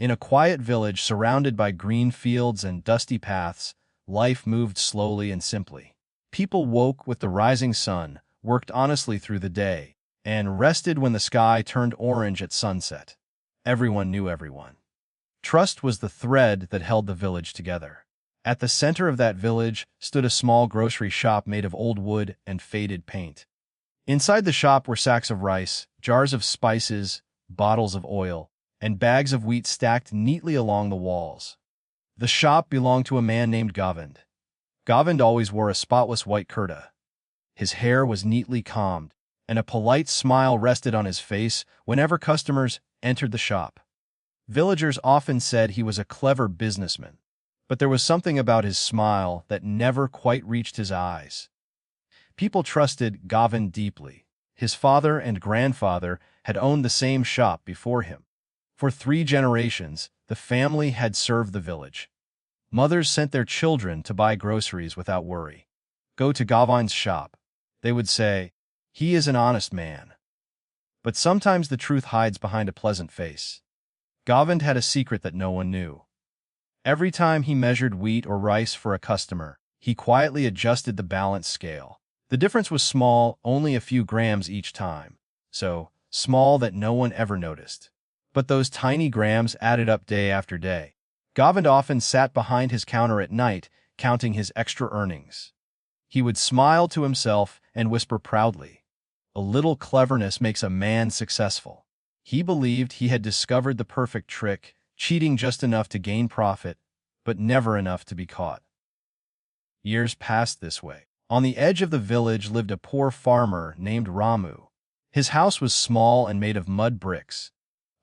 In a quiet village surrounded by green fields and dusty paths, life moved slowly and simply. People woke with the rising sun, worked honestly through the day, and rested when the sky turned orange at sunset. Everyone knew everyone. Trust was the thread that held the village together. At the center of that village stood a small grocery shop made of old wood and faded paint. Inside the shop were sacks of rice, jars of spices, bottles of oil, and bags of wheat stacked neatly along the walls. The shop belonged to a man named Govind. Govind always wore a spotless white kurta. His hair was neatly combed, and a polite smile rested on his face whenever customers entered the shop. Villagers often said he was a clever businessman, but there was something about his smile that never quite reached his eyes. People trusted Govind deeply. His father and grandfather had owned the same shop before him. For 3 generations, the family had served the village. Mothers sent their children to buy groceries without worry. Go to Govind's shop. They would say, "He is an honest man." But sometimes the truth hides behind a pleasant face. Govind had a secret that no one knew. Every time he measured wheat or rice for a customer, he quietly adjusted the balance scale. The difference was small, only a few grams each time, so small that no one ever noticed. But those tiny grams added up day after day. Govind often sat behind his counter at night, counting his extra earnings. He would smile to himself and whisper proudly, "A little cleverness makes a man successful." He believed he had discovered the perfect trick, cheating just enough to gain profit, but never enough to be caught. Years passed this way. On the edge of the village lived a poor farmer named Ramu. His house was small and made of mud bricks.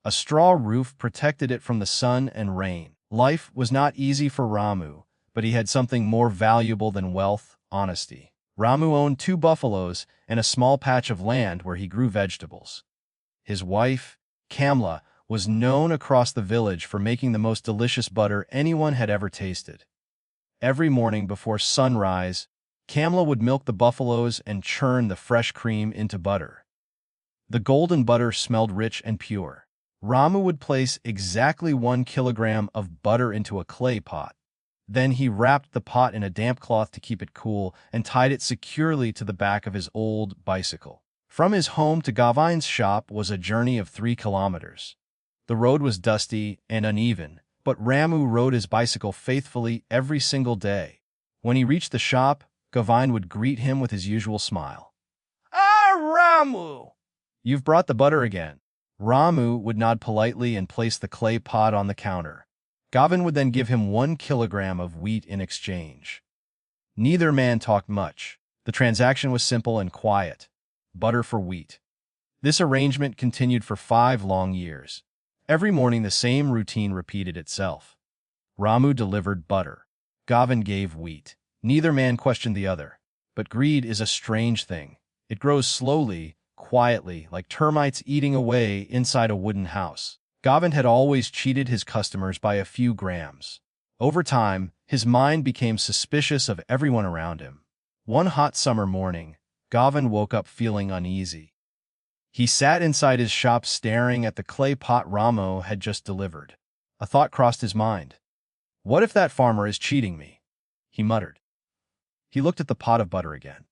A straw roof protected it from the sun and rain. Life was not easy for Ramu, but he had something more valuable than wealth: honesty. Ramu owned 2 buffaloes and a small patch of land where he grew vegetables. His wife, Kamla, was known across the village for making the most delicious butter anyone had ever tasted. Every morning before sunrise, Kamla would milk the buffaloes and churn the fresh cream into butter. The golden butter smelled rich and pure. Ramu would place exactly 1 kilogram of butter into a clay pot. Then he wrapped the pot in a damp cloth to keep it cool and tied it securely to the back of his old bicycle. From his home to Govind's shop was a journey of 3 kilometers. The road was dusty and uneven, but Ramu rode his bicycle faithfully every single day. When he reached the shop, Govind would greet him with his usual smile. "Ah, Ramu! You've brought the butter again." Ramu would nod politely and place the clay pot on the counter. Govind would then give him 1 kilogram of wheat in exchange. Neither man talked much. The transaction was simple and quiet. Butter for wheat. This arrangement continued for 5 long years. Every morning the same routine repeated itself. Ramu delivered butter. Govind gave wheat. Neither man questioned the other. But greed is a strange thing. It grows slowly, quietly, like termites eating away inside a wooden house. Govind had always cheated his customers by a few grams. Over time, his mind became suspicious of everyone around him. One hot summer morning, Govind woke up feeling uneasy. He sat inside his shop staring at the clay pot Ramu had just delivered. A thought crossed his mind. "What if that farmer is cheating me?" he muttered. He looked at the pot of butter again.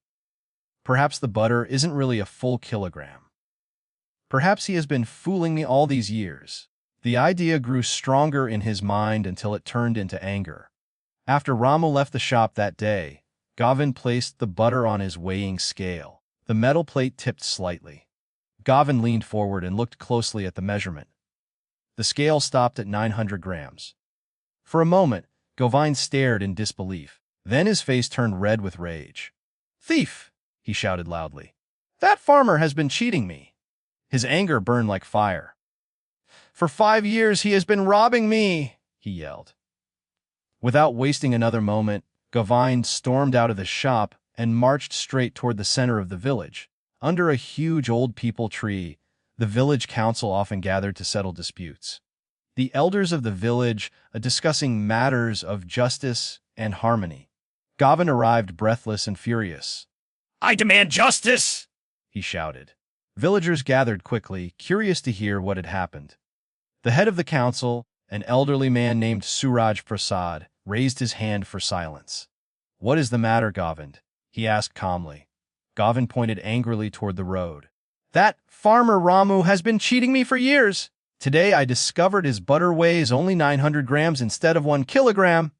Perhaps the butter isn't really a full kilogram. Perhaps he has been fooling me all these years. The idea grew stronger in his mind until it turned into anger. After Ramu left the shop that day, Govind placed the butter on his weighing scale. The metal plate tipped slightly. Govind leaned forward and looked closely at the measurement. The scale stopped at 900 grams. For a moment, Govind stared in disbelief. Then his face turned red with rage. "Thief!" he shouted loudly. "That farmer has been cheating me." His anger burned like fire. "For 5 years he has been robbing me," he yelled. Without wasting another moment, Govind stormed out of the shop and marched straight toward the center of the village. Under a huge old peepal tree, the village council often gathered to settle disputes. The elders of the village discussing matters of justice and harmony. Govind arrived breathless and furious. "I demand justice!" he shouted. Villagers gathered quickly, curious to hear what had happened. The head of the council, An elderly man named Suraj Prasad raised his hand for silence. "What is the matter, Govind?" he asked calmly. Govind pointed angrily toward the road. "That farmer Ramu has been cheating me for years. Today I discovered his butter weighs only 900 grams instead of 1 kilogram.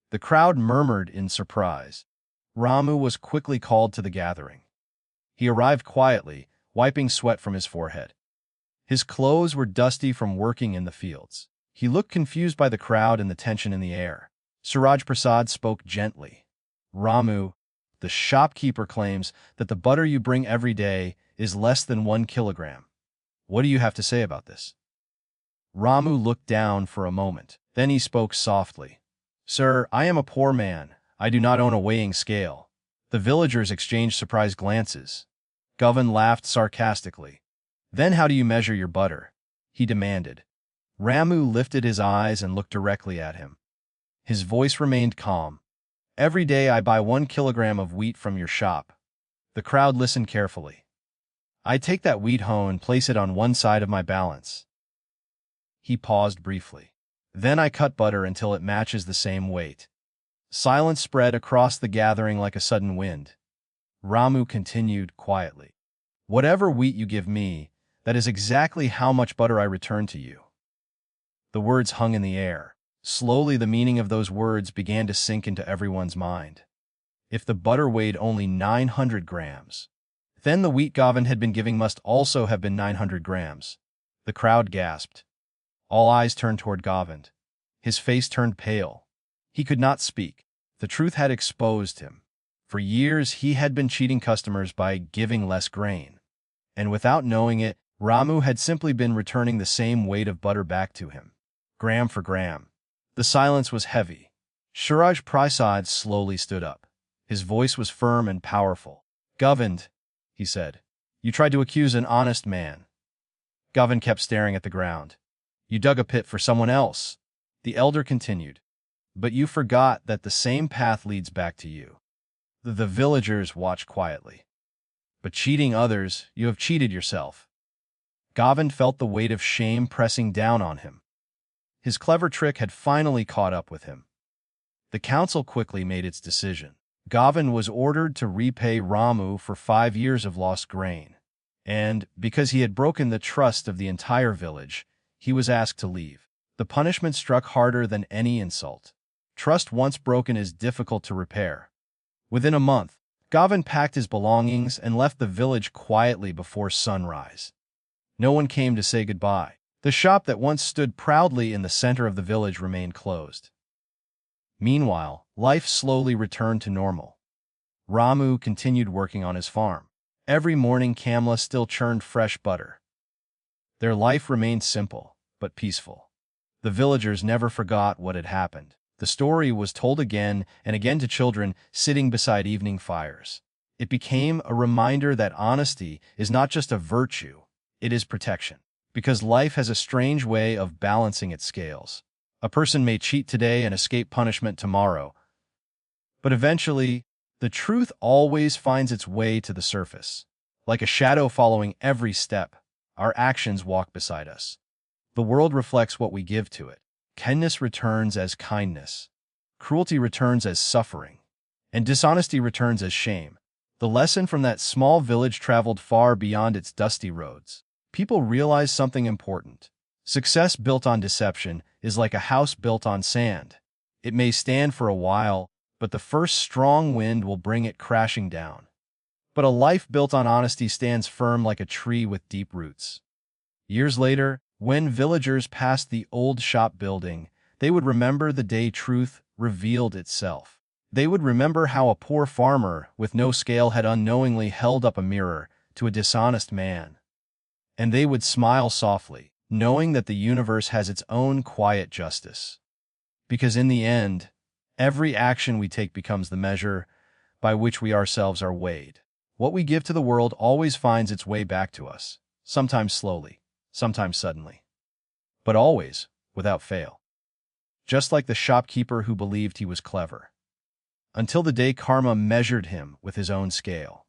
The crowd murmured in surprise. Ramu was quickly called to the gathering. He arrived quietly, wiping sweat from his forehead. His clothes were dusty from working in the fields. He looked confused by the crowd and the tension in the air. Suraj Prasad spoke gently. "Ramu, the shopkeeper claims that the butter you bring every day is less than 1 kilogram. What do you have to say about this?" Ramu looked down for a moment. Then he spoke softly. "Sir, I am a poor man. I do not own a weighing scale." The villagers exchanged surprised glances. Govind laughed sarcastically. "Then how do you measure your butter?" he demanded. Ramu lifted his eyes and looked directly at him. His voice remained calm. "Every day I buy 1 kilogram of wheat from your shop." The crowd listened carefully. "I take that wheat home and place it on one side of my balance." He paused briefly. "Then I cut butter until it matches the same weight." Silence spread across the gathering like a sudden wind. Ramu continued quietly. "Whatever wheat you give me, that is exactly how much butter I return to you." The words hung in the air. Slowly the meaning of those words began to sink into everyone's mind. If the butter weighed only 900 grams, then the wheat Govind had been giving must also have been 900 grams. The crowd gasped. All eyes turned toward Govind. His face turned pale. He could not speak. The truth had exposed him. For years he had been cheating customers by giving less grain. And without knowing it, Ramu had simply been returning the same weight of butter back to him, gram for gram. The silence was heavy. Suraj Prasad slowly stood up. His voice was firm and powerful. "Govind," he said, "you tried to accuse an honest man." Govind kept staring at the ground. "You dug a pit for someone else," the elder continued. "But you forgot that the same path leads back to you." The villagers watched quietly. "But cheating others, you have cheated yourself." Govind felt the weight of shame pressing down on him. His clever trick had finally caught up with him. The council quickly made its decision. Govind was ordered to repay Ramu for 5 years of lost grain. And, because he had broken the trust of the entire village, he was asked to leave. The punishment struck harder than any insult. Trust once broken is difficult to repair. Within a month, Govind packed his belongings and left the village quietly before sunrise. No one came to say goodbye. The shop that once stood proudly in the center of the village remained closed. Meanwhile, life slowly returned to normal. Ramu continued working on his farm. Every morning Kamla still churned fresh butter. Their life remained simple, but peaceful. The villagers never forgot what had happened. The story was told again and again to children sitting beside evening fires. It became a reminder that honesty is not just a virtue, it is protection. Because life has a strange way of balancing its scales. A person may cheat today and escape punishment tomorrow. But eventually, the truth always finds its way to the surface. Like a shadow following every step, our actions walk beside us. The world reflects what we give to it. Kindness returns as kindness. Cruelty returns as suffering. And dishonesty returns as shame. The lesson from that small village traveled far beyond its dusty roads. People realized something important. Success built on deception is like a house built on sand. It may stand for a while, but the first strong wind will bring it crashing down. But a life built on honesty stands firm like a tree with deep roots. Years later, when villagers passed the old shop building, they would remember the day truth revealed itself. They would remember how a poor farmer with no scale had unknowingly held up a mirror to a dishonest man. And they would smile softly, knowing that the universe has its own quiet justice. Because in the end, every action we take becomes the measure by which we ourselves are weighed. What we give to the world always finds its way back to us, sometimes slowly, sometimes suddenly, but always without fail. Just like the shopkeeper who believed he was clever, until the day karma measured him with his own scale.